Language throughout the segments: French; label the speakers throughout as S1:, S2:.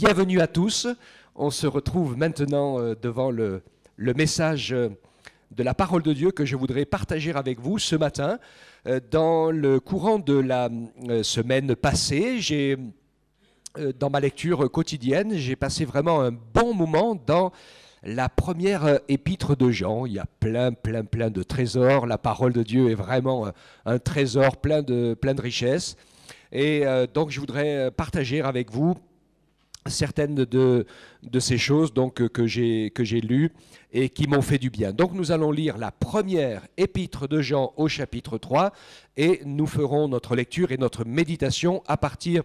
S1: Bienvenue à tous. On se retrouve maintenant devant le message de la parole de Dieu que je voudrais partager avec vous ce matin. Dans le courant de la semaine passée, dans ma lecture quotidienne, j'ai passé vraiment un bon moment dans la première épître de Jean. Il y a plein de trésors. La parole de Dieu est vraiment un trésor plein de richesses. Et donc je voudrais partager avec vous certaines de ces choses donc, que j'ai lues et qui m'ont fait du bien. Donc nous allons lire la première épître de Jean au chapitre 3 et nous ferons notre lecture et notre méditation à partir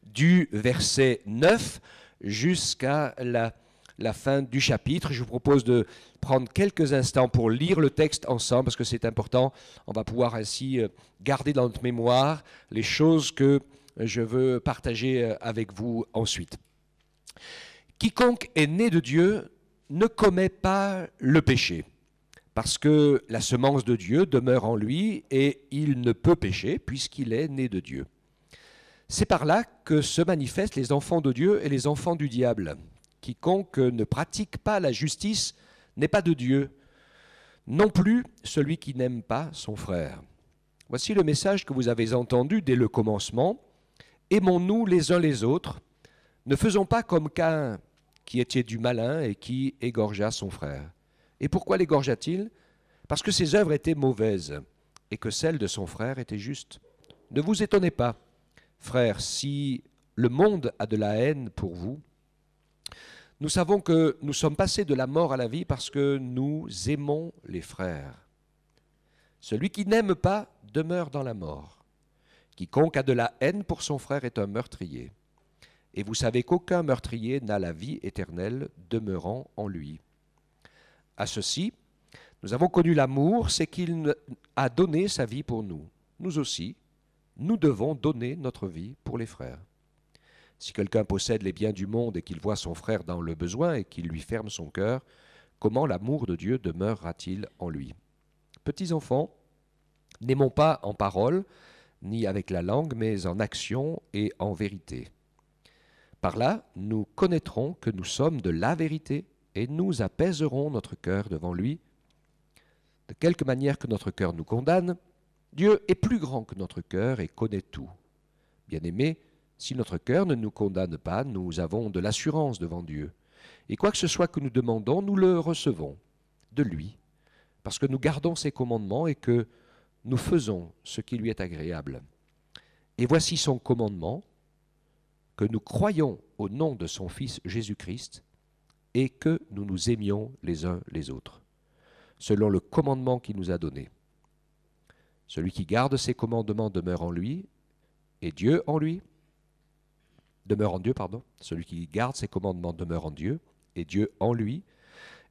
S1: du verset 9 jusqu'à la fin du chapitre. Je vous propose de prendre quelques instants pour lire le texte ensemble parce que c'est important. On va pouvoir ainsi garder dans notre mémoire les choses que je veux partager avec vous ensuite. Quiconque est né de Dieu ne commet pas le péché, parce que la semence de Dieu demeure en lui et il ne peut pécher puisqu'il est né de Dieu. C'est par là que se manifestent les enfants de Dieu et les enfants du diable. Quiconque ne pratique pas la justice n'est pas de Dieu, non plus celui qui n'aime pas son frère. Voici le message que vous avez entendu dès le commencement. Aimons-nous les uns les autres. Ne faisons pas comme Caïn, qui était du malin et qui égorgea son frère. Et pourquoi l'égorgea-t-il? Parce que ses œuvres étaient mauvaises et que celles de son frère étaient justes. Ne vous étonnez pas, frères, si le monde a de la haine pour vous. Nous savons que nous sommes passés de la mort à la vie parce que nous aimons les frères. Celui qui n'aime pas demeure dans la mort. Quiconque a de la haine pour son frère est un meurtrier. Et vous savez qu'aucun meurtrier n'a la vie éternelle demeurant en lui. À ceci, nous avons connu l'amour, c'est qu'il a donné sa vie pour nous. Nous aussi, nous devons donner notre vie pour les frères. Si quelqu'un possède les biens du monde et qu'il voit son frère dans le besoin et qu'il lui ferme son cœur, comment l'amour de Dieu demeurera-t-il en lui? Petits enfants, n'aimons pas en parole, ni avec la langue, mais en action et en vérité. Par là, nous connaîtrons que nous sommes de la vérité et nous apaiserons notre cœur devant lui. De quelque manière que notre cœur nous condamne, Dieu est plus grand que notre cœur et connaît tout. Bien-aimés, si notre cœur ne nous condamne pas, nous avons de l'assurance devant Dieu. Et quoi que ce soit que nous demandons, nous le recevons de lui, parce que nous gardons ses commandements et que nous faisons ce qui lui est agréable. Et voici son commandement, que nous croyions au nom de son Fils Jésus-Christ et que nous nous aimions les uns les autres, selon le commandement qu'il nous a donné. Celui qui garde ses commandements demeure en lui, et Dieu en lui. Demeure en Dieu, pardon. Celui qui garde ses commandements demeure en Dieu, et Dieu en lui.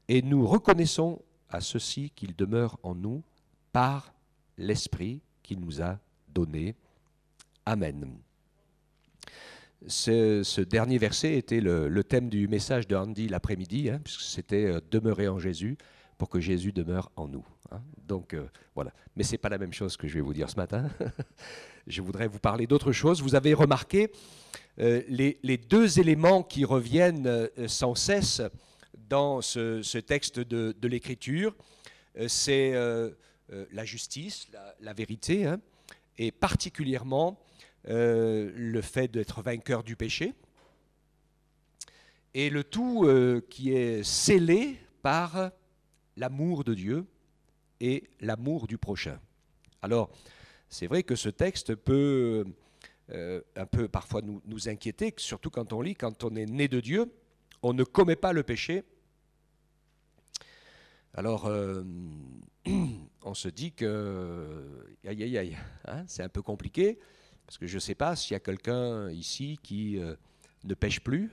S1: Et nous reconnaissons à ceci qu'il demeure en nous par l'Esprit qu'il nous a donné. Amen. Ce dernier verset était le thème du message de Andy l'après-midi, puisque c'était demeurer en Jésus pour que Jésus demeure en nous. Donc voilà. Mais ce n'est pas la même chose que je vais vous dire ce matin. Je voudrais vous parler d'autre chose. Vous avez remarqué les deux éléments qui reviennent sans cesse dans ce texte de l'Écriture. C'est la justice, la vérité, et particulièrement le fait d'être vainqueur du péché, et le tout qui est scellé par l'amour de Dieu et l'amour du prochain. Alors, c'est vrai que ce texte peut un peu parfois nous inquiéter, surtout quand on lit, quand on est né de Dieu, on ne commet pas le péché. Alors, on se dit que, aïe, c'est un peu compliqué, parce que je ne sais pas s'il y a quelqu'un ici qui ne pêche plus.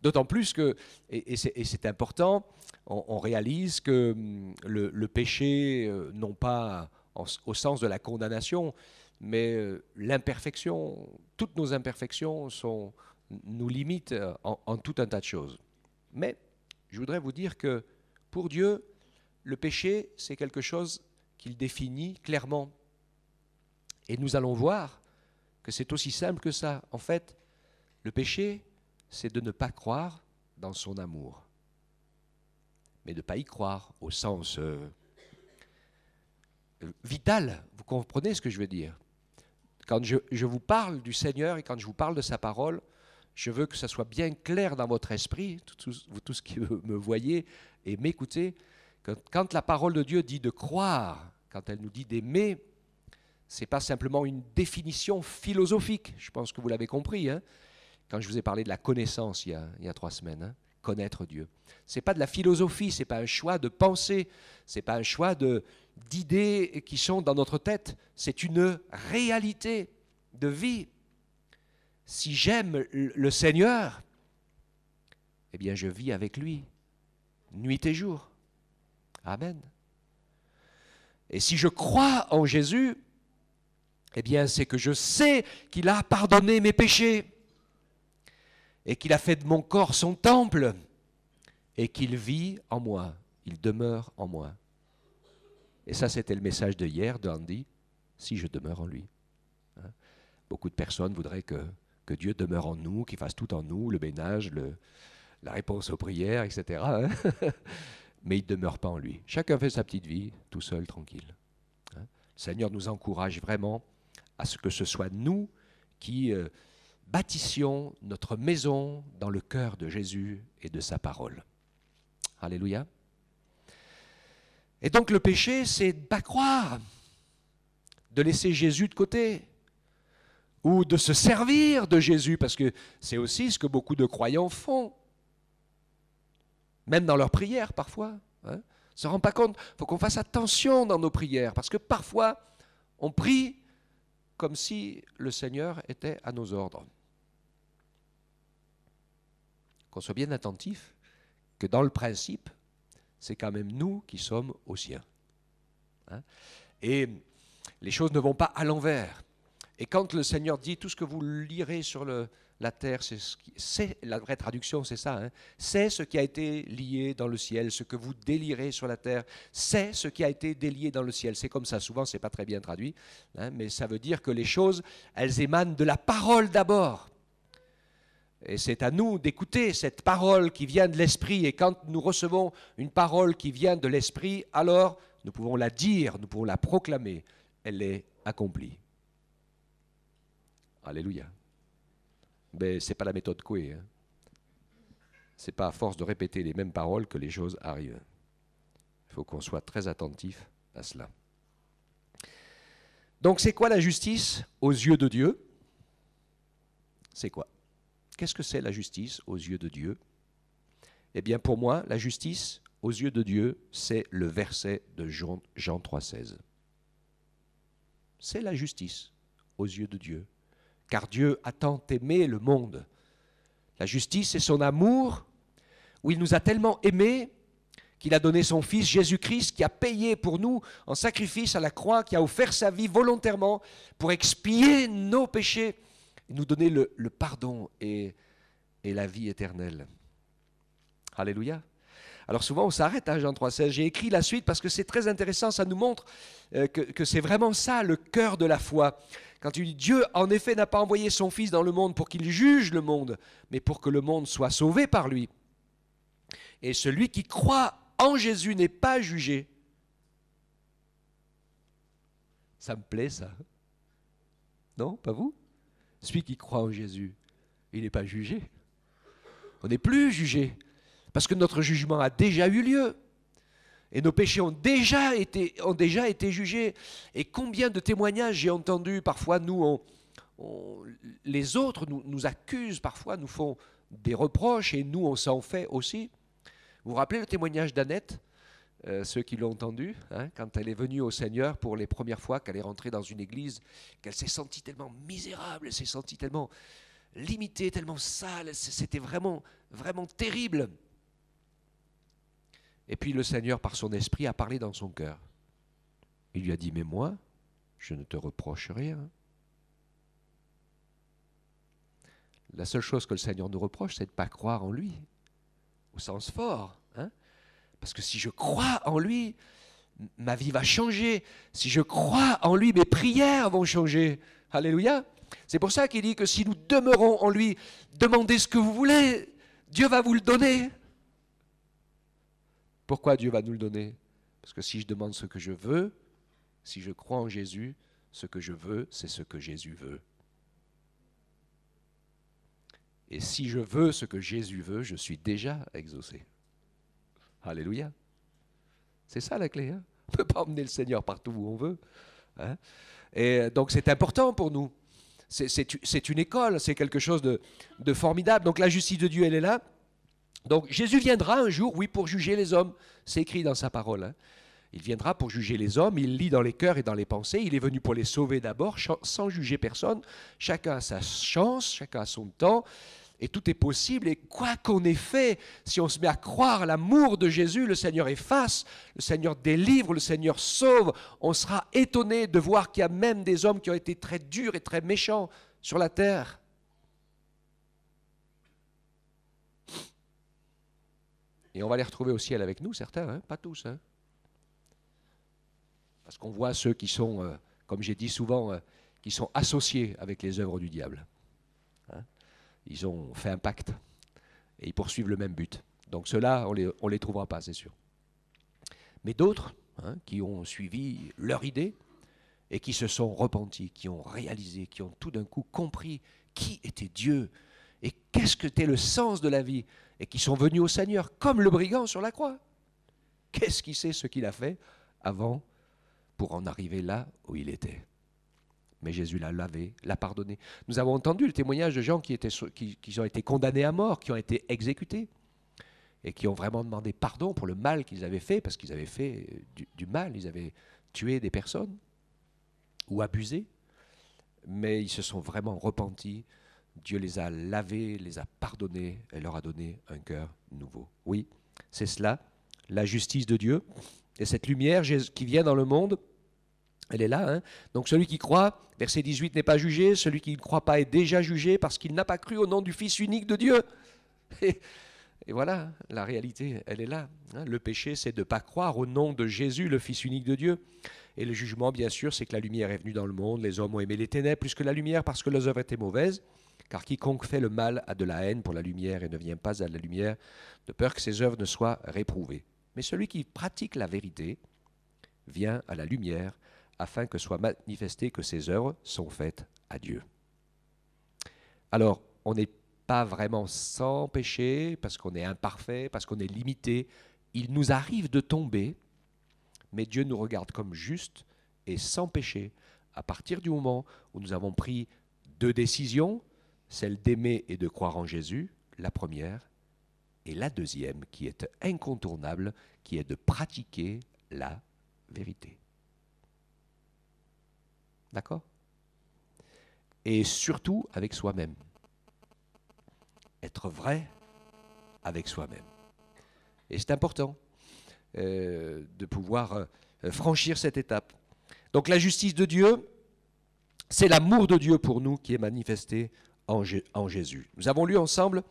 S1: D'autant plus que, et c'est important, on réalise que le péché, non pas au sens de la condamnation, mais l'imperfection, toutes nos imperfections nous limitent en tout un tas de choses. Mais je voudrais vous dire que pour Dieu, le péché, c'est quelque chose qu'il définit clairement. Et nous allons voir que c'est aussi simple que ça. En fait, le péché, c'est de ne pas croire dans son amour. Mais de ne pas y croire au sens vital. Vous comprenez ce que je veux dire? Quand je vous parle du Seigneur et quand je vous parle de sa parole, je veux que ça soit bien clair dans votre esprit, vous tous qui me voyez et m'écoutez, que quand la parole de Dieu dit de croire, quand elle nous dit d'aimer, ce n'est pas simplement une définition philosophique. Je pense que vous l'avez compris, hein, quand je vous ai parlé de la connaissance il y a 3 semaines. Hein, connaître Dieu. Ce n'est pas de la philosophie, ce n'est pas un choix de pensée, ce n'est pas un choix d'idées qui sont dans notre tête, c'est une réalité de vie. Si j'aime le Seigneur, eh bien je vis avec lui, nuit et jour. Amen. Et si je crois en Jésus, eh bien c'est que je sais qu'il a pardonné mes péchés et qu'il a fait de mon corps son temple et qu'il vit en moi, il demeure en moi. Et ça, c'était le message de hier de Andy, si je demeure en lui. Hein? Beaucoup de personnes voudraient que Dieu demeure en nous, qu'il fasse tout en nous, le ménage, la réponse aux prières, etc. Hein? Mais il ne demeure pas en lui. Chacun fait sa petite vie, tout seul, tranquille. Hein? Le Seigneur nous encourage vraiment à ce que ce soit nous qui bâtissions notre maison dans le cœur de Jésus et de sa parole. Alléluia. Et donc le péché, c'est de ne pas croire, de laisser Jésus de côté, ou de se servir de Jésus, parce que c'est aussi ce que beaucoup de croyants font, même dans leurs prières parfois. Hein. On ne se rend pas compte, il faut qu'on fasse attention dans nos prières, parce que parfois, on prie comme si le Seigneur était à nos ordres. Qu'on soit bien attentif, que dans le principe, c'est quand même nous qui sommes aux siens. Hein. Et les choses ne vont pas à l'envers. Et quand le Seigneur dit tout ce que vous lirez sur la terre, c'est la vraie traduction, c'est ça. Hein, c'est ce qui a été lié dans le ciel, ce que vous délirez sur la terre, c'est ce qui a été délié dans le ciel. C'est comme ça, souvent c'est pas très bien traduit, hein, mais ça veut dire que les choses, elles émanent de la parole d'abord. Et c'est à nous d'écouter cette parole qui vient de l'Esprit. Et quand nous recevons une parole qui vient de l'Esprit, alors nous pouvons la dire, nous pouvons la proclamer. Elle est accomplie. Alléluia. Mais ce n'est pas la méthode Coué. Hein. Ce n'est pas à force de répéter les mêmes paroles que les choses arrivent. Il faut qu'on soit très attentif à cela. Donc c'est quoi la justice aux yeux de Dieu? C'est quoi? Qu'est-ce que c'est la justice aux yeux de Dieu? Eh bien pour moi, la justice aux yeux de Dieu, c'est le verset de Jean 3,16. C'est la justice aux yeux de Dieu. Car Dieu a tant aimé le monde. La justice, c'est son amour, où il nous a tellement aimés qu'il a donné son Fils Jésus-Christ, qui a payé pour nous en sacrifice à la croix, qui a offert sa vie volontairement pour expier nos péchés, et nous donner le pardon et la vie éternelle. Alléluia. Alors souvent on s'arrête à Jean 3,16. J'ai écrit la suite parce que c'est très intéressant, ça nous montre que c'est vraiment ça le cœur de la foi. Quand tu dis Dieu en effet n'a pas envoyé son Fils dans le monde pour qu'il juge le monde, mais pour que le monde soit sauvé par lui. Et celui qui croit en Jésus n'est pas jugé. Ça me plaît ça. Non, pas vous? Celui qui croit en Jésus, il n'est pas jugé. On n'est plus jugé. Parce que notre jugement a déjà eu lieu. Et nos péchés ont déjà été jugés. Et combien de témoignages j'ai entendu, parfois les autres nous accusent, parfois nous font des reproches et nous on s'en fait aussi. Vous vous rappelez le témoignage d'Annette, ceux qui l'ont entendu, hein, quand elle est venue au Seigneur pour les premières fois, qu'elle est rentrée dans une église, qu'elle s'est sentie tellement misérable, elle s'est sentie tellement limitée, tellement sale, c'était vraiment, vraiment terrible. Et puis le Seigneur, par son esprit, a parlé dans son cœur. Il lui a dit, mais moi, je ne te reproche rien. La seule chose que le Seigneur nous reproche, c'est de ne pas croire en lui, au sens fort. Hein? Parce que si je crois en lui, ma vie va changer. Si je crois en lui, mes prières vont changer. Alléluia. C'est pour ça qu'il dit que si nous demeurons en lui, demandez ce que vous voulez, Dieu va vous le donner. Pourquoi Dieu va nous le donner? Parce que si je demande ce que je veux, si je crois en Jésus, ce que je veux, c'est ce que Jésus veut. Et si je veux ce que Jésus veut, je suis déjà exaucé. Alléluia. C'est ça la clé. Hein? On ne peut pas emmener le Seigneur partout où on veut. Hein? Et donc c'est important pour nous. C'est une école, c'est quelque chose de formidable. Donc la justice de Dieu, elle est là. Donc Jésus viendra un jour, oui, pour juger les hommes. C'est écrit dans sa parole. Hein. Il viendra pour juger les hommes, il lit dans les cœurs et dans les pensées. Il est venu pour les sauver d'abord, sans juger personne. Chacun a sa chance, chacun a son temps. Et tout est possible. Et quoi qu'on ait fait, si on se met à croire à l'amour de Jésus, le Seigneur efface, le Seigneur délivre, le Seigneur sauve. On sera étonné de voir qu'il y a même des hommes qui ont été très durs et très méchants sur la terre. Et on va les retrouver au ciel avec nous, certains, hein, pas tous. Hein. Parce qu'on voit ceux qui sont, comme j'ai dit souvent, qui sont associés avec les œuvres du diable. Hein. Ils ont fait un pacte et ils poursuivent le même but. Donc ceux-là, on les trouvera pas, c'est sûr. Mais d'autres, hein, qui ont suivi leur idée et qui se sont repentis, qui ont réalisé, qui ont tout d'un coup compris qui était Dieu et qu'est-ce que était le sens de la vie, et qui sont venus au Seigneur, comme le brigand sur la croix. Qu'est-ce qu'il sait ce qu'il a fait avant pour en arriver là où il était? Mais Jésus l'a lavé, l'a pardonné. Nous avons entendu le témoignage de gens qui ont été condamnés à mort, qui ont été exécutés, et qui ont vraiment demandé pardon pour le mal qu'ils avaient fait, parce qu'ils avaient fait du mal, ils avaient tué des personnes, ou abusé, mais ils se sont vraiment repentis. Dieu les a lavés, les a pardonnés et leur a donné un cœur nouveau. Oui, c'est cela, la justice de Dieu. Et cette lumière qui vient dans le monde, elle est là. Hein. Donc celui qui croit, verset 18, n'est pas jugé. Celui qui ne croit pas est déjà jugé parce qu'il n'a pas cru au nom du Fils unique de Dieu. Et voilà, la réalité, elle est là. Hein. Le péché, c'est de ne pas croire au nom de Jésus, le Fils unique de Dieu. Et le jugement, bien sûr, c'est que la lumière est venue dans le monde. Les hommes ont aimé les ténèbres plus que la lumière parce que leurs œuvres étaient mauvaises. Car quiconque fait le mal a de la haine pour la lumière et ne vient pas à la lumière, de peur que ses œuvres ne soient réprouvées. Mais celui qui pratique la vérité vient à la lumière, afin que soit manifesté que ses œuvres sont faites à Dieu. Alors, on n'est pas vraiment sans péché, parce qu'on est imparfait, parce qu'on est limité. Il nous arrive de tomber, mais Dieu nous regarde comme justes et sans péché, à partir du moment où nous avons pris 2 décisions, celle d'aimer et de croire en Jésus, la première, et la deuxième, qui est incontournable, qui est de pratiquer la vérité. D'accord? Et surtout avec soi-même. Être vrai avec soi-même. Et c'est important de pouvoir franchir cette étape. Donc la justice de Dieu, c'est l'amour de Dieu pour nous qui est manifesté en Jésus. Nous avons lu ensemble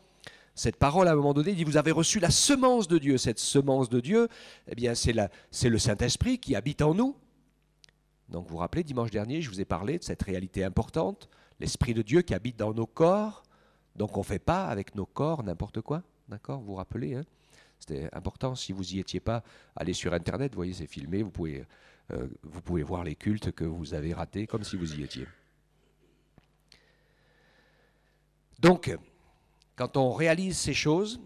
S1: cette parole à un moment donné, il dit, vous avez reçu la semence de Dieu. Cette semence de Dieu, eh bien, c'est le Saint-Esprit qui habite en nous. Donc vous vous rappelez, dimanche dernier, je vous ai parlé de cette réalité importante, l'Esprit de Dieu qui habite dans nos corps. Donc on ne fait pas avec nos corps n'importe quoi. D'accord? Vous vous rappelez, hein? C'était important, si vous n'y étiez pas, allez sur Internet, vous voyez, c'est filmé, vous pouvez voir les cultes que vous avez ratés comme si vous y étiez. Donc, quand on réalise ces choses,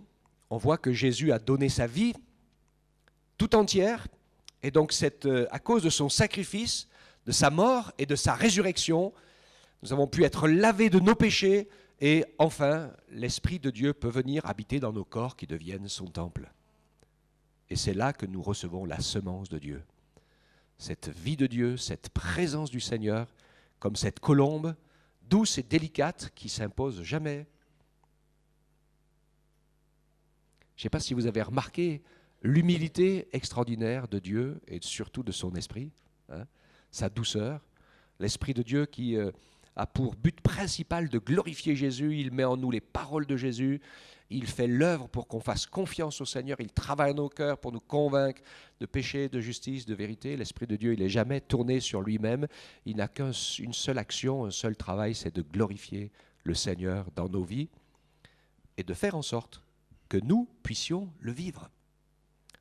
S1: on voit que Jésus a donné sa vie tout entière, et donc à cause de son sacrifice, de sa mort et de sa résurrection, nous avons pu être lavés de nos péchés, et enfin, l'Esprit de Dieu peut venir habiter dans nos corps qui deviennent son temple. Et c'est là que nous recevons la semence de Dieu. Cette vie de Dieu, cette présence du Seigneur, comme cette colombe, douce et délicate, qui s'impose jamais. Je ne sais pas si vous avez remarqué l'humilité extraordinaire de Dieu et surtout de son esprit, hein, sa douceur, l'Esprit de Dieu qui a pour but principal de glorifier Jésus. Il met en nous les paroles de Jésus. Il fait l'œuvre pour qu'on fasse confiance au Seigneur. Il travaille nos cœurs pour nous convaincre de péché, de justice, de vérité. L'Esprit de Dieu, il n'est jamais tourné sur lui-même. Il n'a qu'une seule action, un seul travail, c'est de glorifier le Seigneur dans nos vies et de faire en sorte que nous puissions le vivre.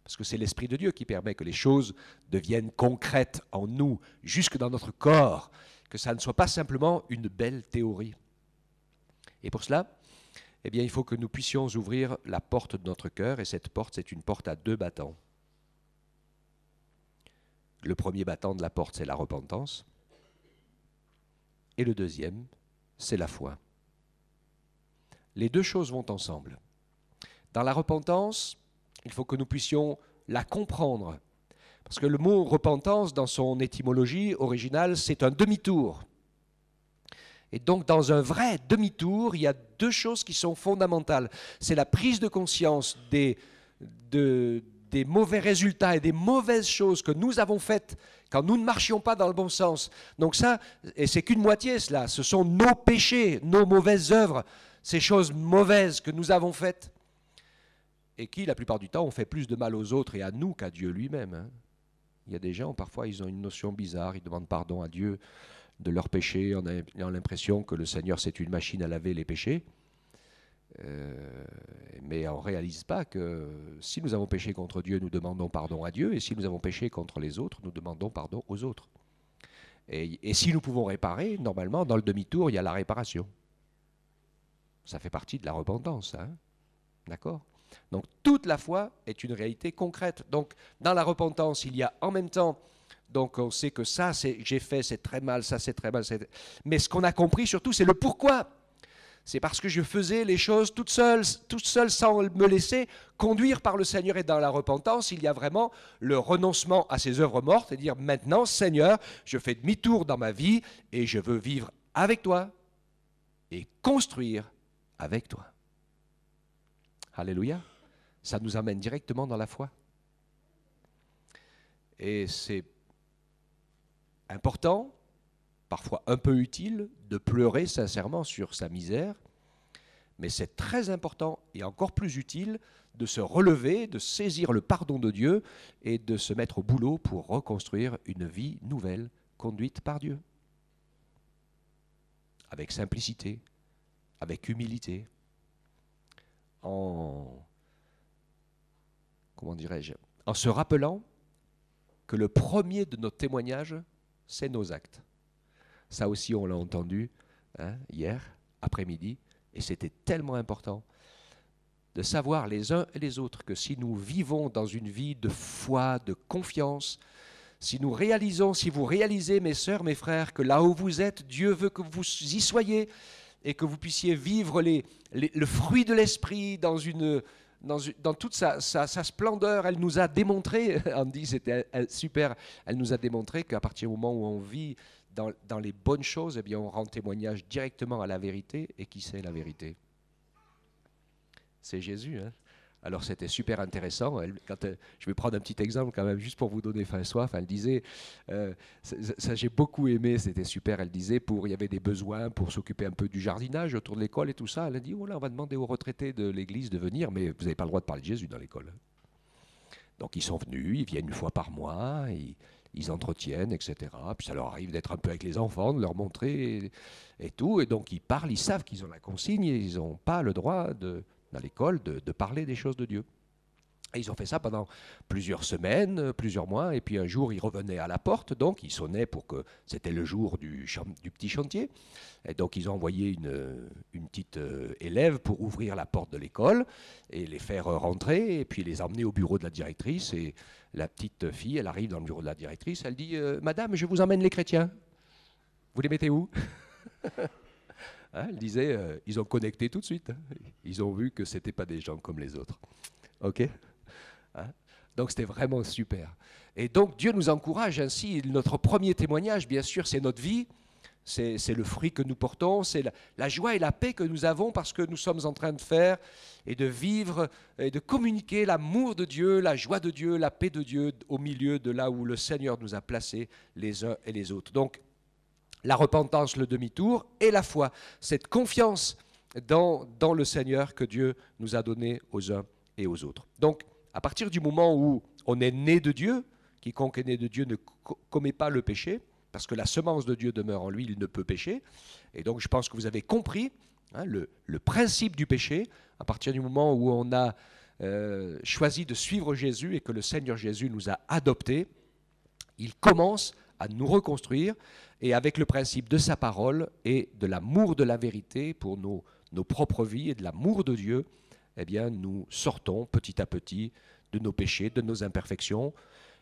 S1: Parce que c'est l'Esprit de Dieu qui permet que les choses deviennent concrètes en nous, jusque dans notre corps, que ça ne soit pas simplement une belle théorie. Et pour cela, eh bien, il faut que nous puissions ouvrir la porte de notre cœur, et cette porte, c'est une porte à 2 battants. Le premier battant de la porte, c'est la repentance, et le deuxième, c'est la foi. Les 2 choses vont ensemble. Dans la repentance, il faut que nous puissions la comprendre, parce que le mot repentance, dans son étymologie originale, c'est un demi-tour. Et donc, dans un vrai demi-tour, il y a 2 choses qui sont fondamentales. C'est la prise de conscience des mauvais résultats et des mauvaises choses que nous avons faites quand nous ne marchions pas dans le bon sens. Donc ça, et c'est qu'une moitié cela, ce sont nos péchés, nos mauvaises œuvres, ces choses mauvaises que nous avons faites, et qui, la plupart du temps, ont fait plus de mal aux autres et à nous qu'à Dieu lui-même. Hein. Il y a des gens, parfois, ils ont une notion bizarre, ils demandent pardon à Dieu de leurs péchés, en ayant l'impression que le Seigneur, c'est une machine à laver les péchés. Mais on ne réalise pas que si nous avons péché contre Dieu, nous demandons pardon à Dieu, et si nous avons péché contre les autres, nous demandons pardon aux autres. Et si nous pouvons réparer, normalement, dans le demi-tour, il y a la réparation. Ça fait partie de la repentance, hein. D'accord ? Donc, toute la foi est une réalité concrète. Donc, dans la repentance, il y a en même temps... Donc on sait que ça, j'ai fait, c'est très mal, ça c'est très mal. Mais ce qu'on a compris surtout, c'est le pourquoi. C'est parce que je faisais les choses toute seule sans me laisser conduire par le Seigneur. Et dans la repentance, il y a vraiment le renoncement à ces œuvres mortes et dire maintenant, Seigneur, je fais demi-tour dans ma vie et je veux vivre avec toi et construire avec toi. Alléluia. Ça nous amène directement dans la foi. Et c'est important, parfois un peu utile, de pleurer sincèrement sur sa misère, mais c'est très important et encore plus utile de se relever, de saisir le pardon de Dieu et de se mettre au boulot pour reconstruire une vie nouvelle conduite par Dieu. Avec simplicité, avec humilité, en se rappelant que le premier de nos témoignages, c'est nos actes. Ça aussi, on l'a entendu hier après-midi, et c'était tellement important de savoir les uns et les autres que si nous vivons dans une vie de foi, de confiance, si nous réalisons, si vous réalisez, mes sœurs, mes frères, que là où vous êtes, Dieu veut que vous y soyez et que vous puissiez vivre le fruit de l'esprit dans toute sa splendeur. Elle nous a démontré, Andy, c'était super, elle nous a démontré qu'à partir du moment où on vit dans les bonnes choses, eh bien, on rend témoignage directement à la vérité. Et qui c'est la vérité? C'est Jésus. Hein. Alors c'était super intéressant. Je vais prendre un petit exemple quand même, juste pour vous donner faim et soif. Elle disait, ça j'ai beaucoup aimé, c'était super. Elle disait, il y avait des besoins pour s'occuper un peu du jardinage autour de l'école et tout ça. Elle a dit, oh là, on va demander aux retraités de l'église de venir, mais vous n'avez pas le droit de parler de Jésus dans l'école. Donc ils sont venus, ils viennent 1 fois par mois, ils entretiennent, etc. Puis ça leur arrive d'être un peu avec les enfants, de leur montrer et tout. Et donc ils parlent, ils savent qu'ils ont la consigne et ils n'ont pas le droit dans l'école de parler des choses de Dieu. Et ils ont fait ça pendant plusieurs semaines, plusieurs mois, et puis un jour ils revenaient à la porte, donc ils sonnaient pour que c'était le jour du petit chantier, et donc ils ont envoyé une petite élève pour ouvrir la porte de l'école et les faire rentrer, et puis les emmener au bureau de la directrice, et la petite fille, elle arrive dans le bureau de la directrice, elle dit « Madame, je vous emmène les chrétiens, vous les mettez où ?» Hein, elle disait, ils ont connecté tout de suite. Hein. Ils ont vu que ce n'étaient pas des gens comme les autres. OK, hein. Donc c'était vraiment super. Et donc Dieu nous encourage ainsi. Notre premier témoignage, bien sûr, c'est notre vie. C'est le fruit que nous portons. C'est la joie et la paix que nous avons parce que nous sommes en train de faire et de vivre et de communiquer l'amour de Dieu, la joie de Dieu, la paix de Dieu au milieu de là où le Seigneur nous a placés les uns et les autres. Donc, la repentance, le demi-tour et la foi, cette confiance dans le Seigneur que Dieu nous a donné aux uns et aux autres. Donc, à partir du moment où on est né de Dieu, quiconque est né de Dieu ne commet pas le péché, parce que la semence de Dieu demeure en lui, il ne peut pécher. Et donc, je pense que vous avez compris le principe du péché, à partir du moment où on a choisi de suivre Jésus et que le Seigneur Jésus nous a adoptés, il commence à nous reconstruire, et avec le principe de sa parole et de l'amour de la vérité pour nos propres vies et de l'amour de Dieu, eh bien, nous sortons petit à petit de nos péchés, de nos imperfections.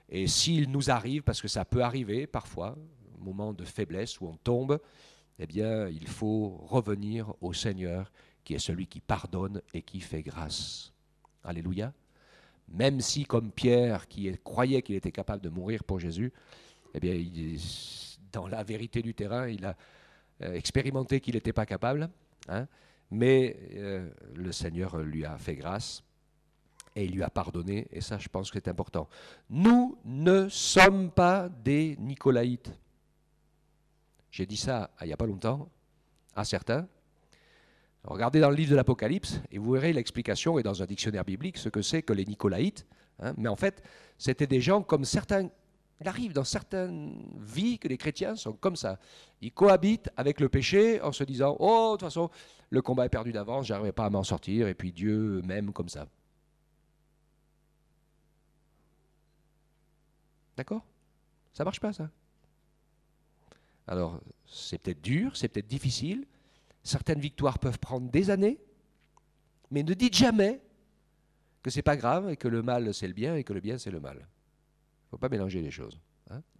S1: Et s'il nous arrive, parce que ça peut arriver parfois, un moment de faiblesse où on tombe, eh bien, il faut revenir au Seigneur, qui est celui qui pardonne et qui fait grâce. Alléluia. Même si, comme Pierre, qui croyait qu'il était capable de mourir pour Jésus, eh bien, dans la vérité du terrain, il a expérimenté qu'il n'était pas capable, mais le Seigneur lui a fait grâce et il lui a pardonné, et ça, je pense que c'est important. Nous ne sommes pas des Nicolaïtes. J'ai dit ça il n'y a pas longtemps à certains. Regardez dans le livre de l'Apocalypse et vous verrez l'explication, et dans un dictionnaire biblique, ce que c'est que les Nicolaïtes. Mais en fait, c'était des gens comme certains. Il arrive dans certaines vies que les chrétiens sont comme ça. Ils cohabitent avec le péché en se disant « Oh, de toute façon, le combat est perdu d'avance, je n'arriverai pas à m'en sortir, et puis Dieu m'aime comme ça. » D'accord? Ça ne marche pas, ça. Alors, c'est peut-être dur, c'est peut-être difficile. Certaines victoires peuvent prendre des années, mais ne dites jamais que ce n'est pas grave et que le mal c'est le bien et que le bien c'est le mal. Il ne faut pas mélanger les choses.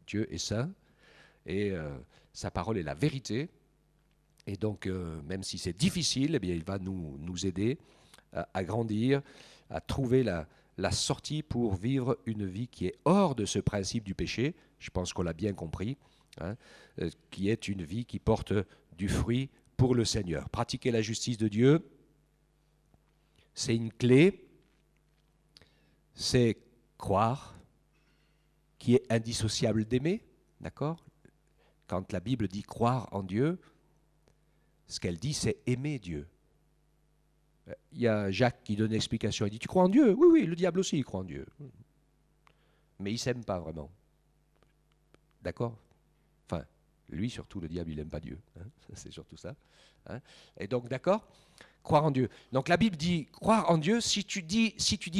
S1: Dieu est saint et sa parole est la vérité. Et donc, même si c'est difficile, eh bien, il va nous aider à grandir, à trouver la sortie pour vivre une vie qui est hors de ce principe du péché. Je pense qu'on l'a bien compris, qui est une vie qui porte du fruit pour le Seigneur. Pratiquer la justice de Dieu, c'est une clé, c'est croire, qui est indissociable d'aimer, d'accord? Quand la Bible dit croire en Dieu, ce qu'elle dit, c'est aimer Dieu. Il y a Jacques qui donne l'explication, il dit « Tu crois en Dieu ?» Oui, oui, le diable aussi, il croit en Dieu. Mais il ne s'aime pas vraiment. D'accord? Enfin, lui, surtout, le diable, il n'aime pas Dieu. C'est surtout ça. Et donc, d'accord? Croire en Dieu. Donc la Bible dit croire en Dieu. Si tu dis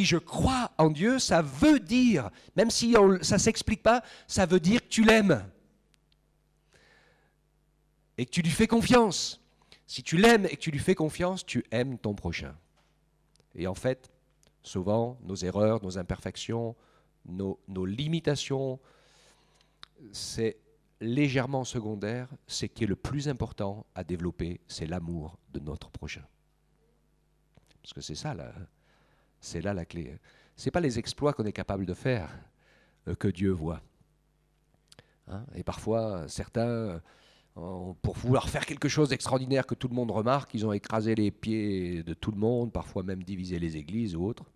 S1: je crois en Dieu, ça veut dire, même si ça ne s'explique pas, ça veut dire que tu l'aimes. Et que tu lui fais confiance. Si tu l'aimes et que tu lui fais confiance, tu aimes ton prochain. Et en fait, souvent, nos erreurs, nos imperfections, nos limitations, c'est légèrement secondaire. Ce qui est le plus important à développer, c'est l'amour de notre prochain. Parce que c'est ça, c'est là la clé. Ce n'est pas les exploits qu'on est capable de faire que Dieu voit. Et parfois, certains, pour vouloir faire quelque chose d'extraordinaire que tout le monde remarque, ils ont écrasé les pieds de tout le monde, parfois même divisé les églises ou autres.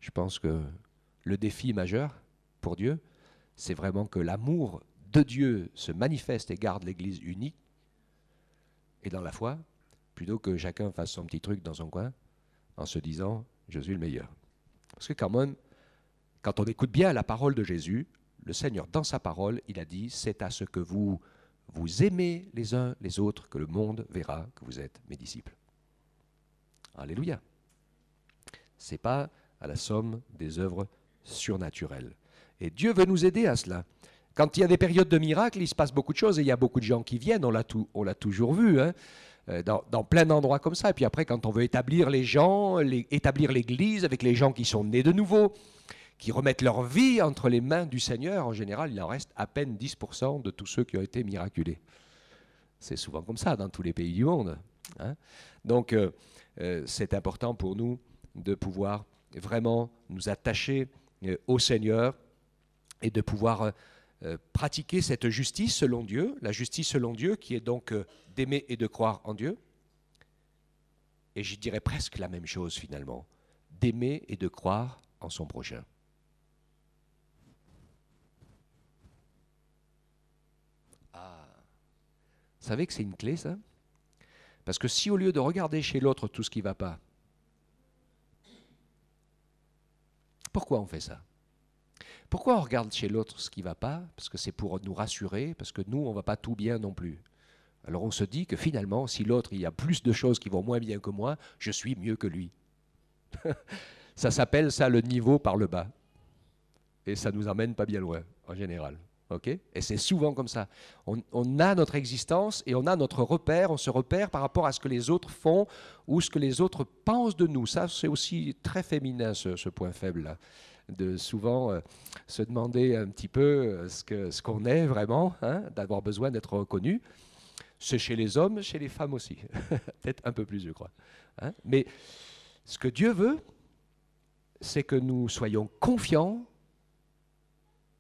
S1: Je pense que le défi majeur pour Dieu, c'est vraiment que l'amour de Dieu se manifeste et garde l'Église unie et dans la foi, plutôt que chacun fasse son petit truc dans son coin en se disant « je suis le meilleur ». Parce que quand même, quand on écoute bien la parole de Jésus, le Seigneur, dans sa parole, il a dit « c'est à ce que vous aimez les uns les autres que le monde verra que vous êtes mes disciples ». Alléluia. Ce n'est pas à la somme des œuvres surnaturelles. Et Dieu veut nous aider à cela. Quand il y a des périodes de miracles, il se passe beaucoup de choses et il y a beaucoup de gens qui viennent, on l'a toujours vu, dans plein d'endroits comme ça. Et puis après, quand on veut établir les gens, établir l'Église avec les gens qui sont nés de nouveau, qui remettent leur vie entre les mains du Seigneur, en général, il en reste à peine 10% de tous ceux qui ont été miraculés. C'est souvent comme ça dans tous les pays du monde. Donc, c'est important pour nous de pouvoir vraiment nous attacher au Seigneur et de pouvoir pratiquer cette justice selon Dieu, la justice selon Dieu qui est donc d'aimer et de croire en Dieu. Et je dirais presque la même chose finalement, d'aimer et de croire en son prochain. savez que c'est une clé, ça? Parce que si au lieu de regarder chez l'autre tout ce qui ne va pas, pourquoi on fait ça? Pourquoi on regarde chez l'autre ce qui ne va pas? Parce que c'est pour nous rassurer, parce que nous, on ne va pas tout bien non plus. Alors on se dit que finalement, si l'autre, il y a plus de choses qui vont moins bien que moi, je suis mieux que lui. Ça s'appelle ça le niveau par le bas. Et ça ne nous emmène pas bien loin, en général. Okay, et c'est souvent comme ça. On a notre existence et on a notre repère. On se repère par rapport à ce que les autres font ou ce que les autres pensent de nous. Ça, c'est aussi très féminin, ce point faible-là. De souvent se demander un petit peu ce qu'on est vraiment, hein, d'avoir besoin d'être reconnu. C'est chez les hommes, chez les femmes aussi. Peut-être un peu plus, je crois. Hein. Mais ce que Dieu veut, c'est que nous soyons confiants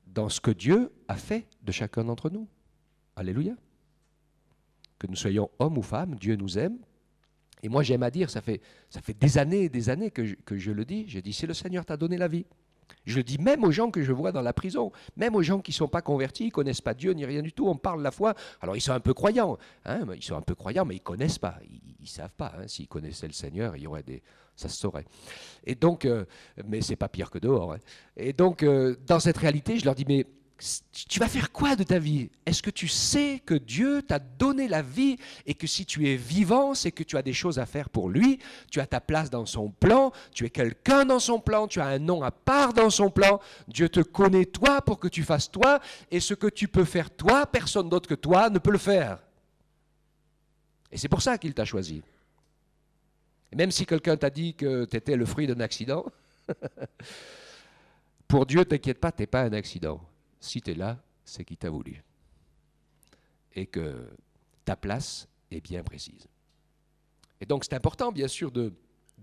S1: dans ce que Dieu a fait de chacun d'entre nous. Alléluia. Que nous soyons hommes ou femmes, Dieu nous aime. Et moi, j'aime à dire, ça fait des années que je le dis. Je dis, c'est le Seigneur t'a donné la vie. Je le dis même aux gens que je vois dans la prison, même aux gens qui ne sont pas convertis, ils ne connaissent pas Dieu ni rien du tout. On parle de la foi. Alors, ils sont un peu croyants. Hein, ils sont un peu croyants, mais ils ne connaissent pas. Ils ne savent pas. Hein. S'ils connaissaient le Seigneur, il y aurait des... ça se saurait. Et donc, mais c'est pas pire que dehors. Hein. Et donc, dans cette réalité, je leur dis, mais tu vas faire quoi de ta vie? Est-ce que tu sais que Dieu t'a donné la vie et que si tu es vivant, c'est que tu as des choses à faire pour lui, tu as ta place dans son plan, tu es quelqu'un dans son plan, tu as un nom à part dans son plan, Dieu te connaît toi pour que tu fasses toi, et ce que tu peux faire toi, personne d'autre que toi ne peut le faire. Et c'est pour ça qu'il t'a choisi. Et même si quelqu'un t'a dit que tu étais le fruit d'un accident, pour Dieu, t'inquiète pas, tu n'es pas un accident. Si tu es là, c'est qu'il t'a voulu. Et que ta place est bien précise. Et donc c'est important, bien sûr, de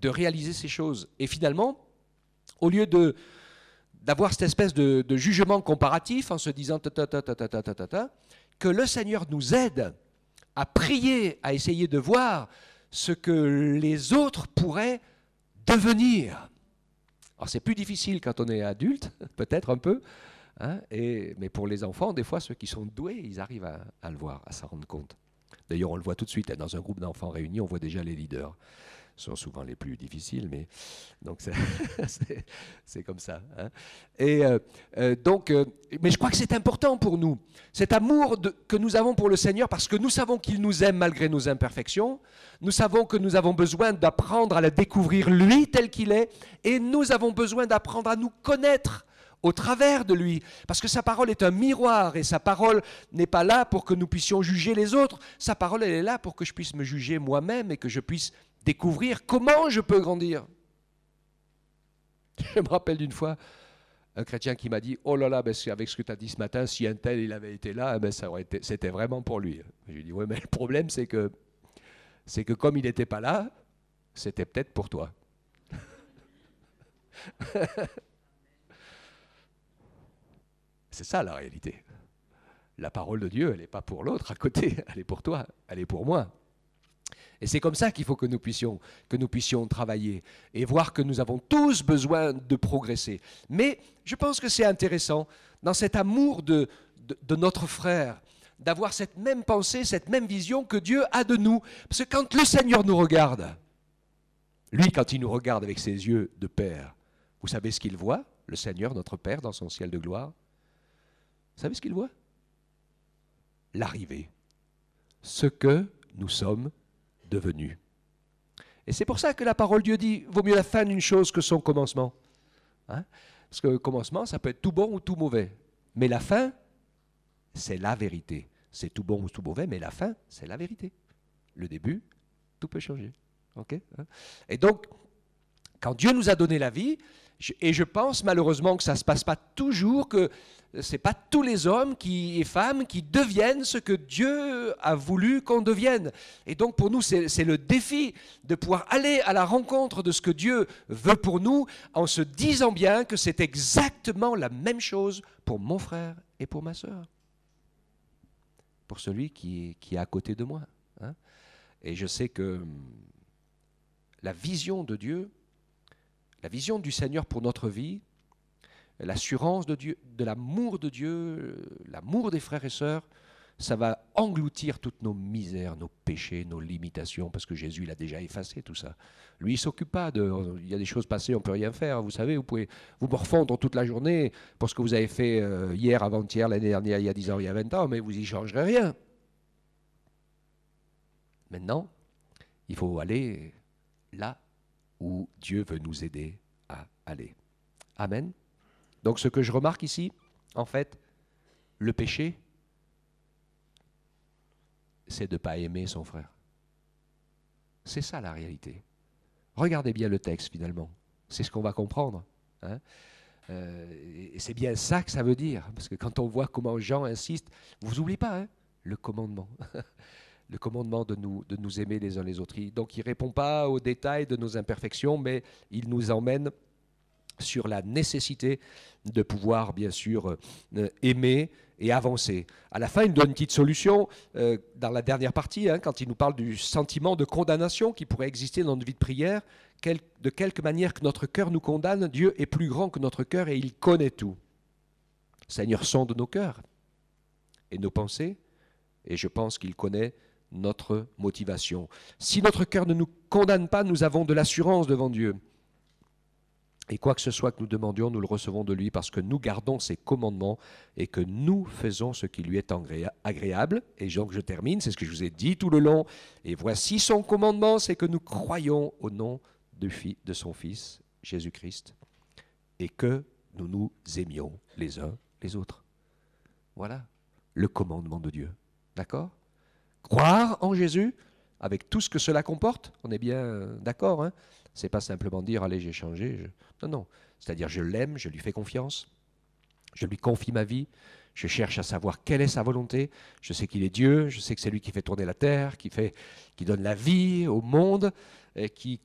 S1: réaliser ces choses. Et finalement, au lieu d'avoir cette espèce de jugement comparatif en se disant que le Seigneur nous aide à prier, à essayer de voir ce que les autres pourraient devenir. Alors c'est plus difficile quand on est adulte, peut-être un peu, hein, mais pour les enfants, des fois, ceux qui sont doués, ils arrivent à le voir, à s'en rendre compte. D'ailleurs, on le voit tout de suite, hein, dans un groupe d'enfants réunis, on voit déjà les leaders. Ce sont souvent les plus difficiles, mais donc c'est comme ça. Hein. Et mais je crois que c'est important pour nous, cet amour que nous avons pour le Seigneur, parce que nous savons qu'il nous aime malgré nos imperfections, nous savons que nous avons besoin d'apprendre à le découvrir lui tel qu'il est, et nous avons besoin d'apprendre à nous connaître au travers de lui, parce que sa parole est un miroir, et sa parole n'est pas là pour que nous puissions juger les autres, sa parole elle est là pour que je puisse me juger moi-même et que je puisse découvrir comment je peux grandir. Je me rappelle d'une fois, un chrétien qui m'a dit, oh là là, ben avec ce que tu as dit ce matin, si un tel il avait été là, ben c'était vraiment pour lui. Je lui ai dit, oui, mais le problème c'est que comme il n'était pas là, c'était peut-être pour toi. C'est ça la réalité. La parole de Dieu, elle n'est pas pour l'autre à côté, elle est pour toi, elle est pour moi. Et c'est comme ça qu'il faut que nous puissions travailler et voir que nous avons tous besoin de progresser. Mais je pense que c'est intéressant, dans cet amour de notre frère, d'avoir cette même pensée, cette même vision que Dieu a de nous. Parce que quand le Seigneur nous regarde, lui, quand il nous regarde avec ses yeux de Père, vous savez ce qu'il voit, le Seigneur, notre Père, dans son ciel de gloire? Vous savez ce qu'il voit? L'arrivée. Ce que nous sommes devenus. Et c'est pour ça que la parole de Dieu dit, vaut mieux la fin d'une chose que son commencement. Hein? Parce que le commencement, ça peut être tout bon ou tout mauvais. Mais la fin, c'est la vérité. C'est tout bon ou tout mauvais, mais la fin, c'est la vérité. Le début, tout peut changer. Okay? Et donc, quand Dieu nous a donné la vie, et je pense malheureusement que ça ne se passe pas toujours, que ce n'est pas tous les hommes et femmes qui deviennent ce que Dieu a voulu qu'on devienne. Et donc pour nous, c'est le défi de pouvoir aller à la rencontre de ce que Dieu veut pour nous en se disant bien que c'est exactement la même chose pour mon frère et pour ma sœur. Pour celui qui est à côté de moi. Hein. Et je sais que la vision de Dieu, la vision du Seigneur pour notre vie, l'assurance de Dieu, de l'amour de Dieu, l'amour des frères et sœurs, ça va engloutir toutes nos misères, nos péchés, nos limitations, parce que Jésus, il a déjà effacé tout ça. Lui, il ne s'occupe pas de... Il y a des choses passées, on ne peut rien faire. Vous savez, vous pouvez vous morfondre toute la journée pour ce que vous avez fait hier, avant-hier, l'année dernière, il y a 10 ans, il y a 20 ans, mais vous n'y changerez rien. Maintenant, il faut aller là où Dieu veut nous aider à aller. Amen. Donc ce que je remarque ici, en fait, le péché, c'est de ne pas aimer son frère. C'est ça la réalité. Regardez bien le texte finalement. C'est ce qu'on va comprendre. Hein. Et c'est bien ça que ça veut dire. Parce que quand on voit comment Jean insiste, vous n'oubliez pas hein, le commandement. Le commandement de nous aimer les uns les autres. Donc il ne répond pas aux détails de nos imperfections, mais il nous emmène sur la nécessité de pouvoir, bien sûr, aimer et avancer. À la fin, il nous donne une petite solution dans la dernière partie, hein, quand il nous parle du sentiment de condamnation qui pourrait exister dans notre vie de prière. De quelque manière que notre cœur nous condamne, Dieu est plus grand que notre cœur et il connaît tout. Seigneur, sonde nos cœurs et nos pensées, et je pense qu'il connaît notre motivation. Si notre cœur ne nous condamne pas, nous avons de l'assurance devant Dieu. Et quoi que ce soit que nous demandions, nous le recevons de lui parce que nous gardons ses commandements et que nous faisons ce qui lui est agréable. Et donc je termine, c'est ce que je vous ai dit tout le long. Et voici son commandement, c'est que nous croyons au nom de son Fils, Jésus-Christ, et que nous nous aimions les uns les autres. Voilà le commandement de Dieu. D'accord ? Croire en Jésus, avec tout ce que cela comporte, on est bien d'accord, hein ? C'est pas simplement dire, allez, j'ai changé. Non, non. C'est-à-dire, je l'aime, je lui fais confiance, je lui confie ma vie, je cherche à savoir quelle est sa volonté. Je sais qu'il est Dieu, je sais que c'est lui qui fait tourner la terre, qui donne la vie au monde, et qui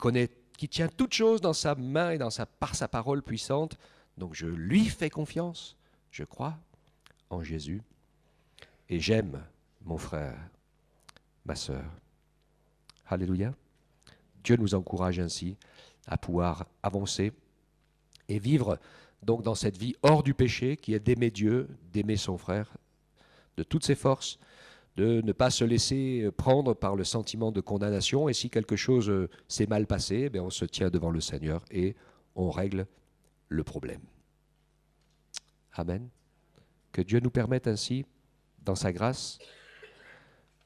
S1: tient toutes choses dans sa main et par sa parole puissante. Donc, je lui fais confiance, je crois en Jésus, et j'aime mon frère, ma sœur. Alléluia. Dieu nous encourage ainsi à pouvoir avancer et vivre donc dans cette vie hors du péché qui est d'aimer Dieu, d'aimer son frère, de toutes ses forces, de ne pas se laisser prendre par le sentiment de condamnation. Et si quelque chose s'est mal passé, on se tient devant le Seigneur et on règle le problème. Amen. Que Dieu nous permette ainsi, dans sa grâce,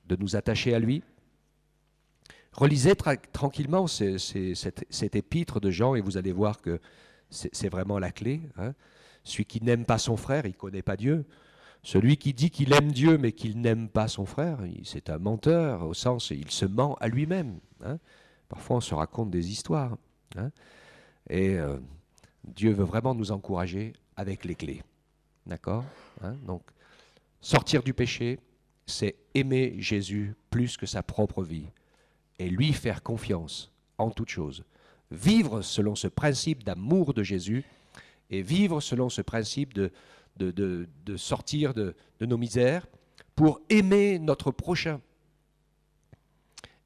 S1: de nous attacher à lui. Relisez tranquillement cet épître de Jean et vous allez voir que c'est vraiment la clé. Hein. Celui qui n'aime pas son frère, il ne connaît pas Dieu. Celui qui dit qu'il aime Dieu mais qu'il n'aime pas son frère, c'est un menteur, au sens il se ment à lui-même. Hein. Parfois on se raconte des histoires. Hein. Et Dieu veut vraiment nous encourager avec les clés. D'accord ? Hein. Donc, sortir du péché, c'est aimer Jésus plus que sa propre vie. Et lui faire confiance en toute chose. Vivre selon ce principe d'amour de Jésus et vivre selon ce principe de sortir de nos misères pour aimer notre prochain.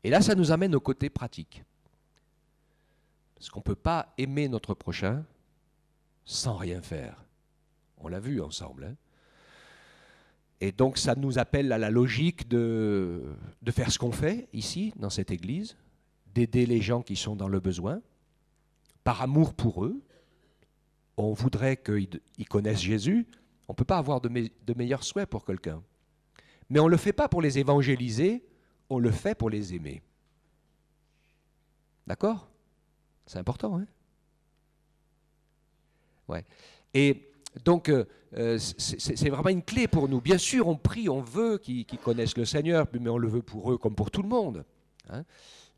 S1: Et là, ça nous amène au côté pratique. Parce qu'on ne peut pas aimer notre prochain sans rien faire. On l'a vu ensemble. Hein. Et donc ça nous appelle à la logique de faire ce qu'on fait ici, dans cette église, d'aider les gens qui sont dans le besoin, par amour pour eux. On voudrait qu'ils connaissent Jésus. On ne peut pas avoir de meilleurs souhaits pour quelqu'un. Mais on ne le fait pas pour les évangéliser, on le fait pour les aimer. D'accord ? C'est important, hein ? Ouais. Et donc, c'est vraiment une clé pour nous. Bien sûr, on prie, on veut qu'ils connaissent le Seigneur, mais on le veut pour eux comme pour tout le monde. Hein.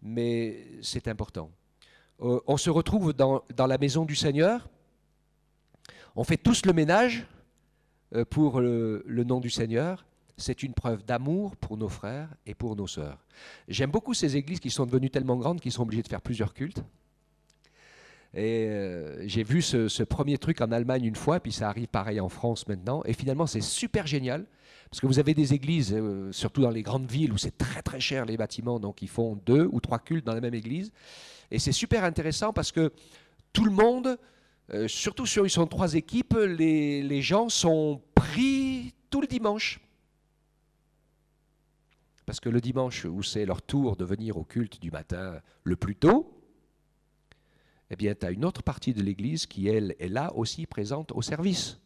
S1: Mais c'est important. On se retrouve dans la maison du Seigneur. On fait tous le ménage pour le nom du Seigneur. C'est une preuve d'amour pour nos frères et pour nos sœurs. J'aime beaucoup ces églises qui sont devenues tellement grandes qu'ils sont obligés de faire plusieurs cultes. Et j'ai vu ce premier truc en Allemagne une fois, puis ça arrive pareil en France maintenant. Et finalement, c'est super génial, parce que vous avez des églises, surtout dans les grandes villes, où c'est très très cher les bâtiments, donc ils font 2 ou 3 cultes dans la même église. Et c'est super intéressant parce que tout le monde, surtout si ils sont 3 équipes, les gens sont pris tout le dimanche. parce que le dimanche où c'est leur tour de venir au culte du matin le plus tôt, eh bien, tu as une autre partie de l'Église qui, elle, est là aussi présente au service.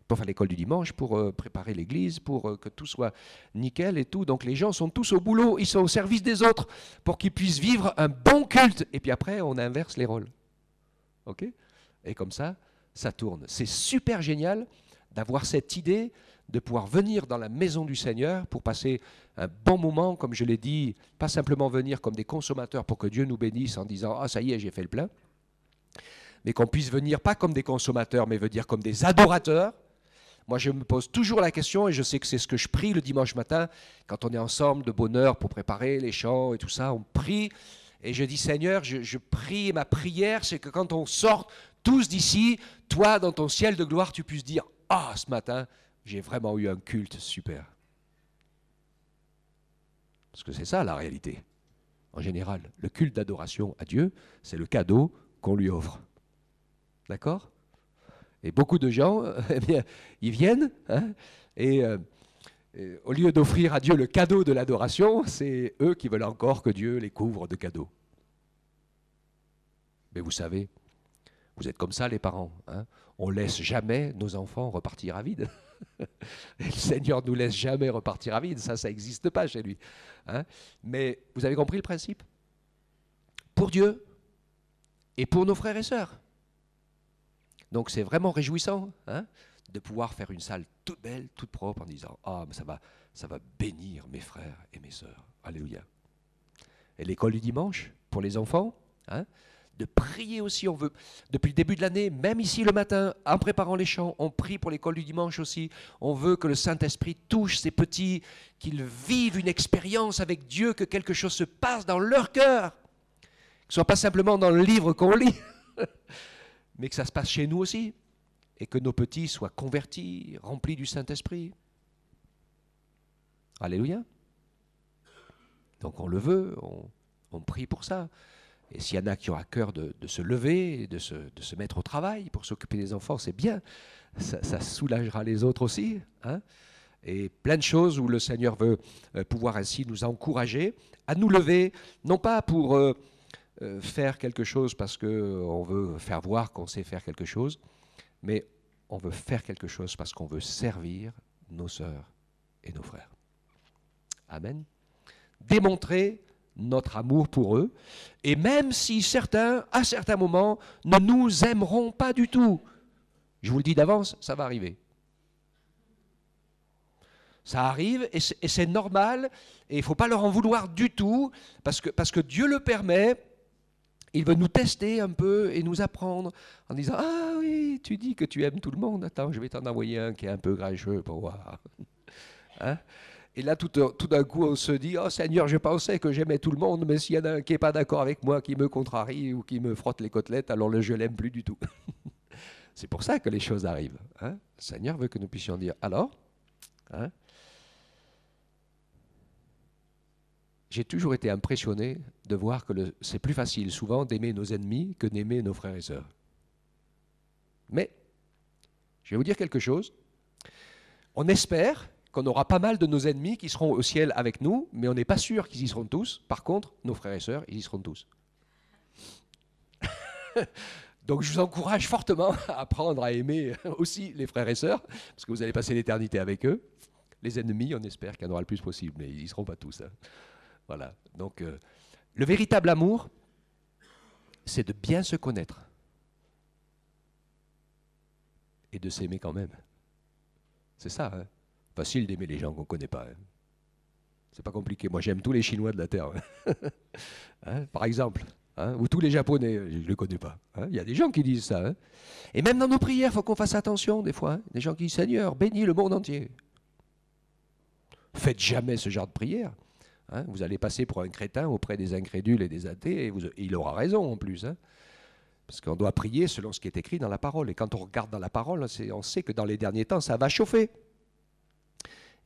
S1: Pour faire l'école du dimanche, pour préparer l'Église, pour que tout soit nickel et tout. Donc les gens sont tous au boulot, ils sont au service des autres pour qu'ils puissent vivre un bon culte. Et puis après, on inverse les rôles. OK ? Et comme ça tourne. C'est super génial d'avoir cette idée de pouvoir venir dans la maison du Seigneur pour passer un bon moment, comme je l'ai dit, pas simplement venir comme des consommateurs pour que Dieu nous bénisse en disant « Ah, ça y est, j'ai fait le plein », mais qu'on puisse venir pas comme des consommateurs, mais venir comme des adorateurs. Moi, je me pose toujours la question, et je sais que c'est ce que je prie le dimanche matin, quand on est ensemble de bonne heure pour préparer les chants et tout ça, on prie, et je dis, Seigneur, je prie, et ma prière, c'est que quand on sort tous d'ici, toi, dans ton ciel de gloire, tu puisses dire, ah, ce matin, j'ai vraiment eu un culte super. Parce que c'est ça la réalité. En général, le culte d'adoration à Dieu, c'est le cadeau qu'on lui offre. D'accord ? Et beaucoup de gens, eh bien, ils viennent, hein, et au lieu d'offrir à Dieu le cadeau de l'adoration, c'est eux qui veulent encore que Dieu les couvre de cadeaux. Mais vous savez, vous êtes comme ça les parents. Hein, on ne laisse jamais nos enfants repartir à vide. Et le Seigneur ne nous laisse jamais repartir à vide, ça n'existe pas chez lui. Hein. Mais vous avez compris le principe ? Pour Dieu et pour nos frères et sœurs. Donc c'est vraiment réjouissant, hein, de pouvoir faire une salle toute belle, toute propre, en disant « Ah, mais ça va bénir mes frères et mes sœurs. » Alléluia. Et l'école du dimanche, pour les enfants, hein, de prier aussi, on veut, depuis le début de l'année, même ici le matin, en préparant les chants, on prie pour l'école du dimanche aussi. On veut que le Saint-Esprit touche ces petits, qu'ils vivent une expérience avec Dieu, que quelque chose se passe dans leur cœur, que ce ne soit pas simplement dans le livre qu'on lit, mais que ça se passe chez nous aussi, et que nos petits soient convertis, remplis du Saint-Esprit. Alléluia. Donc on le veut, on prie pour ça. Et s'il y en a qui ont à cœur de se lever, de se mettre au travail pour s'occuper des enfants, c'est bien. Ça soulagera les autres aussi. Hein, et plein de choses où le Seigneur veut pouvoir ainsi nous encourager à nous lever, non pas pour faire quelque chose parce qu'on veut faire voir qu'on sait faire quelque chose, mais on veut faire quelque chose parce qu'on veut servir nos sœurs et nos frères. Amen. Démontrer notre amour pour eux, et même si certains, à certains moments, ne nous aimeront pas du tout, je vous le dis d'avance, ça va arriver. Ça arrive et c'est normal, et il ne faut pas leur en vouloir du tout, parce que Dieu le permet. Il veut nous tester un peu et nous apprendre en disant « Ah oui, tu dis que tu aimes tout le monde, attends, je vais t'en envoyer un qui est un peu grincheux pour voir. Hein » Et là, tout d'un coup, on se dit « Oh Seigneur, je pensais que j'aimais tout le monde, mais s'il y en a un qui n'est pas d'accord avec moi, qui me contrarie ou qui me frotte les côtelettes, alors je ne l'aime plus du tout. » C'est pour ça que les choses arrivent. Hein. Le Seigneur veut que nous puissions dire « Alors hein ?» J'ai toujours été impressionné de voir que c'est plus facile souvent d'aimer nos ennemis que d'aimer nos frères et sœurs. Mais, je vais vous dire quelque chose. On espère qu'on aura pas mal de nos ennemis qui seront au ciel avec nous, mais on n'est pas sûr qu'ils y seront tous. Par contre, nos frères et sœurs, ils y seront tous. Donc je vous encourage fortement à apprendre à aimer aussi les frères et sœurs, parce que vous allez passer l'éternité avec eux. Les ennemis, on espère qu'il y en aura le plus possible, mais ils n'y seront pas tous. Hein. Voilà. Donc le véritable amour, c'est de bien se connaître et de s'aimer quand même. C'est ça, hein. Facile d'aimer les gens qu'on ne connaît pas. Hein. C'est pas compliqué. Moi, j'aime tous les Chinois de la Terre. Hein. Hein, par exemple. Hein, ou tous les Japonais, je ne les connais pas. Hein. Il y a des gens qui disent ça. Hein. Et même dans nos prières, il faut qu'on fasse attention des fois. Hein. Des gens qui disent « Seigneur, bénis le monde entier ». Faites jamais ce genre de prière. Hein. Vous allez passer pour un crétin auprès des incrédules et des athées, et il aura raison en plus. Hein. Parce qu'on doit prier selon ce qui est écrit dans la parole. Et quand on regarde dans la parole, on sait que dans les derniers temps, ça va chauffer.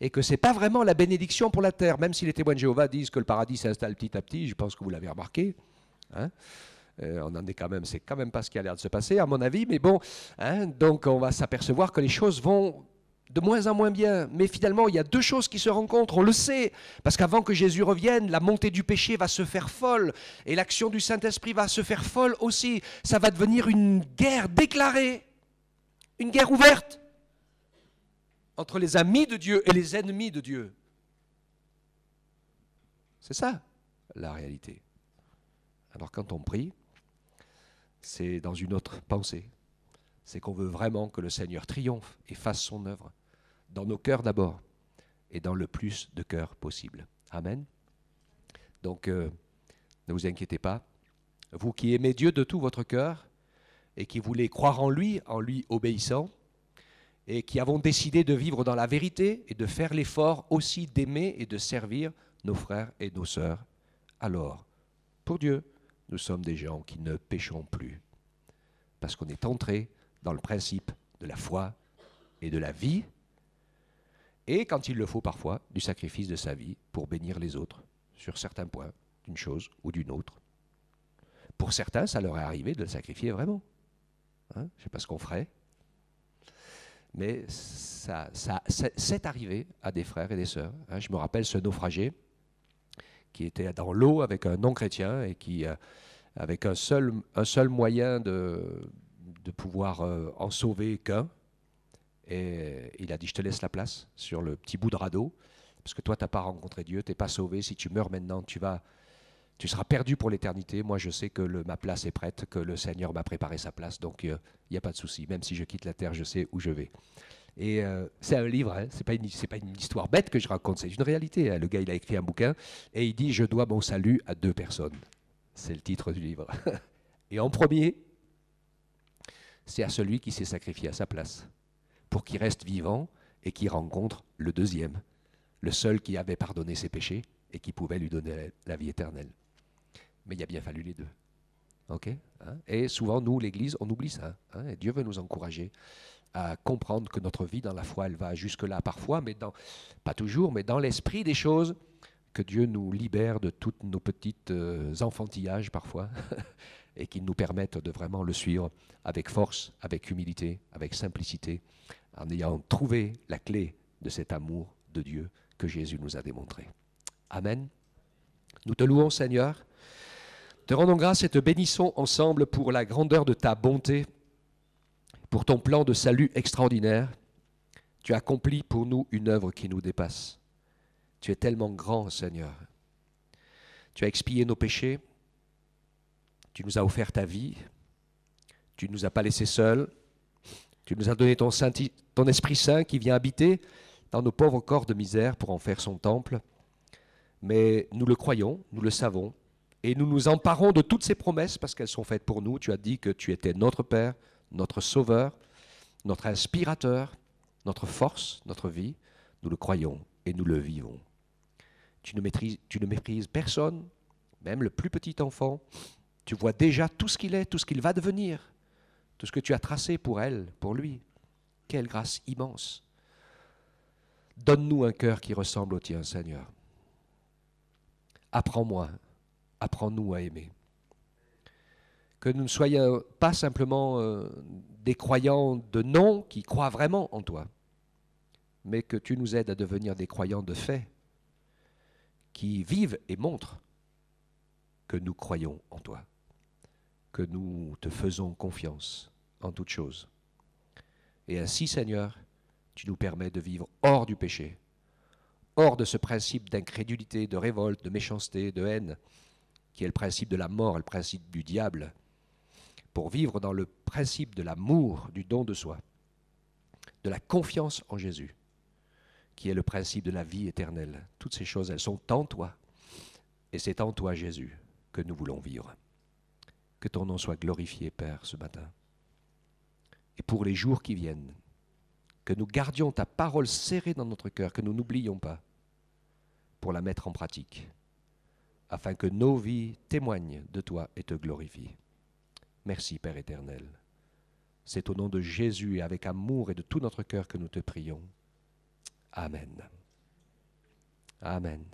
S1: Et que ce n'est pas vraiment la bénédiction pour la terre, même si les témoins de Jéhovah disent que le paradis s'installe petit à petit, je pense que vous l'avez remarqué. Hein, on en est quand même, c'est quand même pas ce qui a l'air de se passer, à mon avis, mais bon, hein, donc on va s'apercevoir que les choses vont de moins en moins bien. Mais finalement, il y a deux choses qui se rencontrent, on le sait. Parce qu'avant que Jésus revienne, la montée du péché va se faire folle. Et l'action du Saint-Esprit va se faire folle aussi. Ça va devenir une guerre déclarée. Une guerre ouverte. Entre les amis de Dieu et les ennemis de Dieu. C'est ça, la réalité. Alors quand on prie, c'est dans une autre pensée. C'est qu'on veut vraiment que le Seigneur triomphe et fasse son œuvre. Dans nos cœurs d'abord, et dans le plus de cœurs possible. Amen. Donc, ne vous inquiétez pas. Vous qui aimez Dieu de tout votre cœur, et qui voulez croire en lui obéissant, et qui avons décidé de vivre dans la vérité, et de faire l'effort aussi d'aimer et de servir nos frères et nos sœurs, alors, pour Dieu, nous sommes des gens qui ne péchons plus. Parce qu'on est entré dans le principe de la foi et de la vie, et quand il le faut parfois, du sacrifice de sa vie pour bénir les autres sur certains points, d'une chose ou d'une autre. Pour certains, ça leur est arrivé de le sacrifier vraiment. Hein, je ne sais pas ce qu'on ferait, mais c'est arrivé à des frères et des sœurs. Hein, je me rappelle ce naufragé qui était dans l'eau avec un non-chrétien et qui, avec un seul moyen de pouvoir en sauver qu'un, et il a dit, je te laisse la place sur le petit bout de radeau, parce que toi, tu n'as pas rencontré Dieu, tu n'es pas sauvé. Si tu meurs maintenant, tu seras perdu pour l'éternité. Moi, je sais que ma place est prête, que le Seigneur m'a préparé sa place, donc il n'y a pas de souci. Même si je quitte la terre, je sais où je vais. Et c'est un livre, hein, c'est pas une histoire bête que je raconte, c'est une réalité. Hein. Le gars, il a écrit un bouquin, et il dit, je dois mon salut à 2 personnes. C'est le titre du livre. Et en premier, c'est à celui qui s'est sacrifié à sa place, pour qu'il reste vivant et qu'il rencontre le deuxième, le seul qui avait pardonné ses péchés et qui pouvait lui donner la vie éternelle. Mais il a bien fallu les deux. Okay, hein? Et souvent, nous, l'Église, on oublie ça. Hein? Et Dieu veut nous encourager à comprendre que notre vie dans la foi, elle va jusque-là parfois, mais pas toujours, mais dans l'esprit des choses, que Dieu nous libère de toutes nos petites enfantillages parfois, et qu'il nous permette de vraiment le suivre avec force, avec humilité, avec simplicité, en ayant trouvé la clé de cet amour de Dieu que Jésus nous a démontré. Amen. Nous te louons, Seigneur. Te rendons grâce et te bénissons ensemble pour la grandeur de ta bonté, pour ton plan de salut extraordinaire. Tu as accompli pour nous une œuvre qui nous dépasse. Tu es tellement grand, Seigneur. Tu as expié nos péchés. Tu nous as offert ta vie. Tu ne nous as pas laissés seuls. Tu nous as donné ton Esprit Saint qui vient habiter dans nos pauvres corps de misère pour en faire son temple. Mais nous le croyons, nous le savons, et nous nous emparons de toutes ces promesses parce qu'elles sont faites pour nous. Tu as dit que tu étais notre Père, notre Sauveur, notre inspirateur, notre force, notre vie. Nous le croyons et nous le vivons. Tu ne méprises personne, même le plus petit enfant. Tu vois déjà tout ce qu'il est, tout ce qu'il va devenir, tout ce que tu as tracé pour elle, pour lui. Quelle grâce immense. Donne-nous un cœur qui ressemble au tien, Seigneur. Apprends-nous à aimer. Que nous ne soyons pas simplement des croyants de nom qui croient vraiment en toi, mais que tu nous aides à devenir des croyants de fait, qui vivent et montrent que nous croyons en toi, que nous te faisons confiance en toutes choses. Et ainsi, Seigneur, tu nous permets de vivre hors du péché, hors de ce principe d'incrédulité, de révolte, de méchanceté, de haine, qui est le principe de la mort, le principe du diable, pour vivre dans le principe de l'amour, du don de soi, de la confiance en Jésus, qui est le principe de la vie éternelle. Toutes ces choses, elles sont en toi, et c'est en toi, Jésus, que nous voulons vivre. Que ton nom soit glorifié, Père, ce matin. Et pour les jours qui viennent, que nous gardions ta parole serrée dans notre cœur, que nous n'oublions pas, pour la mettre en pratique, afin que nos vies témoignent de toi et te glorifient. Merci, Père éternel. C'est au nom de Jésus et avec amour et de tout notre cœur que nous te prions. Amen. Amen.